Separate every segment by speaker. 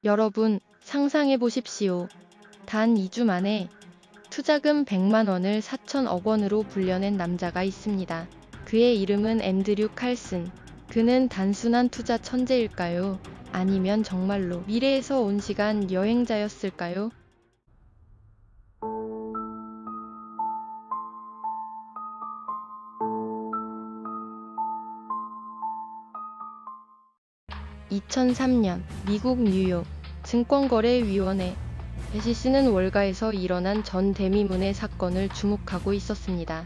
Speaker 1: 여러분, 상상해 보십시오. 단 2주 만에 투자금 100만 원을 4천억 원으로 불려낸 남자가 있습니다. 그의 이름은 앤드류 칼슨. 그는 단순한 투자 천재일까요? 아니면 정말로 미래에서 온 시간 여행자였을까요? (2003년) 미국 뉴욕 증권거래위원회 SEC는 월가에서 일어난 전 대미문의 사건을 주목하고 있었습니다.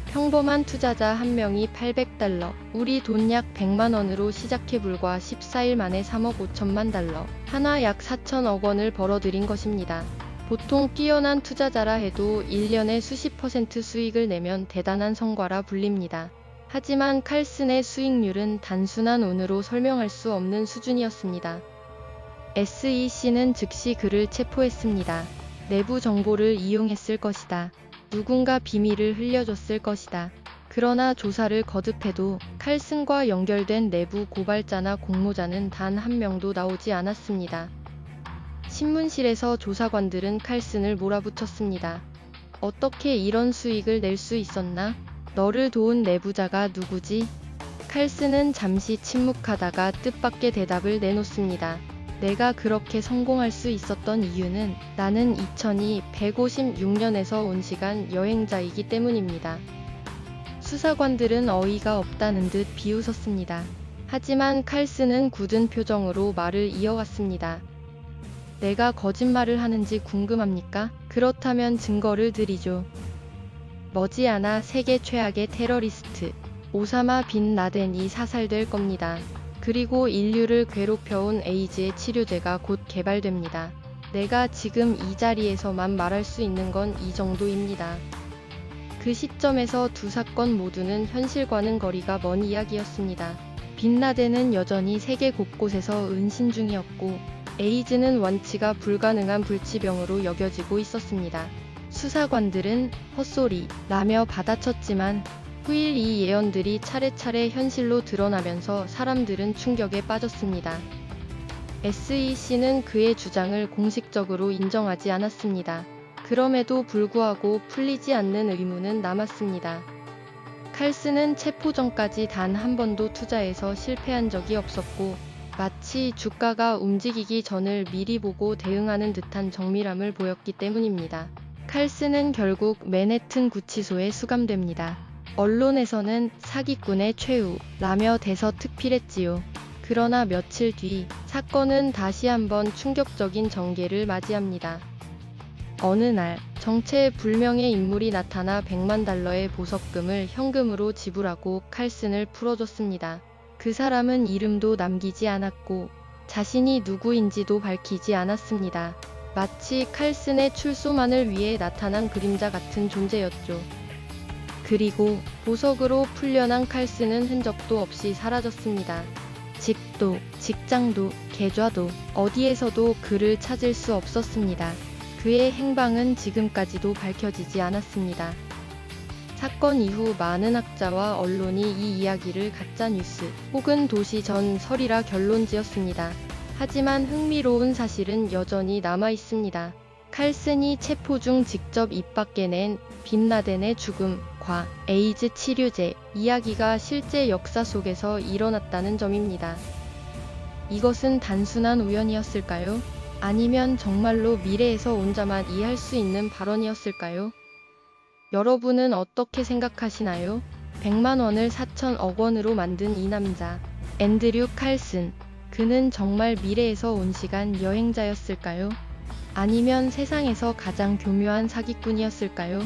Speaker 1: 평범한 투자자 한 명이 $800, 우리 돈 약 100만 원으로 시작해 불과 14일 만에 3억 5천만 달러, 하나 약 4천억 원을 벌어들인 것입니다. 보통 뛰어난 투자자라 해도 1년에 수십 % 수익을 내면 대단한 성과라 불립니다. 하지만 칼슨의 수익률은 단순한 운으로 설명할 수 없는 수준이었습니다. SEC는 즉시 그를 체포했습니다. 내부 정보를 이용했을 것이다. 누군가 비밀을 흘려줬을 것이다. 그러나 조사를 거듭해도 칼슨과 연결된 내부 고발자나 공모자는 단 한 명도 나오지 않았습니다. 신문실에서 조사관들은 칼슨을 몰아붙였습니다. 어떻게 이런 수익을 낼 수 있었나? 너를 도운 내부자가 누구지? 칼슨은 잠시 침묵하다가 뜻밖의 대답을 내놓습니다. 내가 그렇게 성공할 수 있었던 이유는 나는 156년에서 온 시간 여행자이기 때문입니다. 수사관들은 어이가 없다는 듯 비웃었습니다. 하지만 칼슨은 굳은 표정으로 말을 이어갔습니다. 내가 거짓말을 하는지 궁금합니까? 그렇다면 증거를 드리죠. 머지않아 세계 최악의 테러리스트 오사마 빈 라덴이 사살될 겁니다. 그리고 인류를 괴롭혀온 에이즈의 치료제가 곧 개발됩니다. 내가 지금 이 자리에서만 말할 수 있는 건 이 정도입니다. 그 시점에서 두 사건 모두는 현실과는 거리가 먼 이야기였습니다. 빈 라덴은 여전히 세계 곳곳에서 은신 중이었고 에이즈는 완치가 불가능한 불치병으로 여겨지고 있었습니다. 수사관들은 헛소리라며 받아쳤지만 후일 이 예언들이 차례차례 현실로 드러나면서 사람들은 충격에 빠졌습니다. SEC는 그의 주장을 공식적으로 인정하지 않았습니다. 그럼에도 불구하고 풀리지 않는 의문은 남았습니다. 칼슨은 체포 전까지 단 한 번도 투자에서 실패한 적이 없었고 마치 주가가 움직이기 전을 미리 보고 대응하는 듯한 정밀함을 보였기 때문입니다. 칼슨은 결국 맨해튼 구치소에 수감됩니다. 언론에서는 사기꾼의 최후라며 대서특필했지요. 그러나 며칠 뒤 사건은 다시 한번 충격적인 전개를 맞이합니다. 어느 날 정체불명의 인물이 나타나 100만 달러의 보석금을 현금으로 지불하고 칼슨을 풀어줬습니다. 그 사람은 이름도 남기지 않았고 자신이 누구인지도 밝히지 않았습니다. 마치 칼슨의 출소만을 위해 나타난 그림자 같은 존재였죠. 그리고 보석으로 풀려난 칼슨은 흔적도 없이 사라졌습니다. 집도, 직장도, 계좌도 어디에서도 그를 찾을 수 없었습니다. 그의 행방은 지금까지도 밝혀지지 않았습니다. 사건 이후 많은 학자와 언론이 이 이야기를 가짜뉴스 혹은 도시 전설이라 결론지었습니다. 하지만 흥미로운 사실은 여전히 남아 있습니다. 칼슨이 체포 중 직접 입 밖에 낸 빈 라덴의 죽음과 에이즈 치료제 이야기가 실제 역사 속에서 일어났다는 점입니다. 이것은 단순한 우연이었을까요? 아니면 정말로 미래에서 온 자만 이해할 수 있는 발언이었을까요? 여러분은 어떻게 생각하시나요? 100만 원을 4천억 원으로 만든 이 남자, 앤드류 칼슨. 그는 정말 미래에서 온 시간 여행자였을까요? 아니면 세상에서 가장 교묘한 사기꾼이었을까요?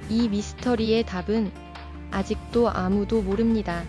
Speaker 1: 이 미스터리의 답은 아직도 아무도 모릅니다.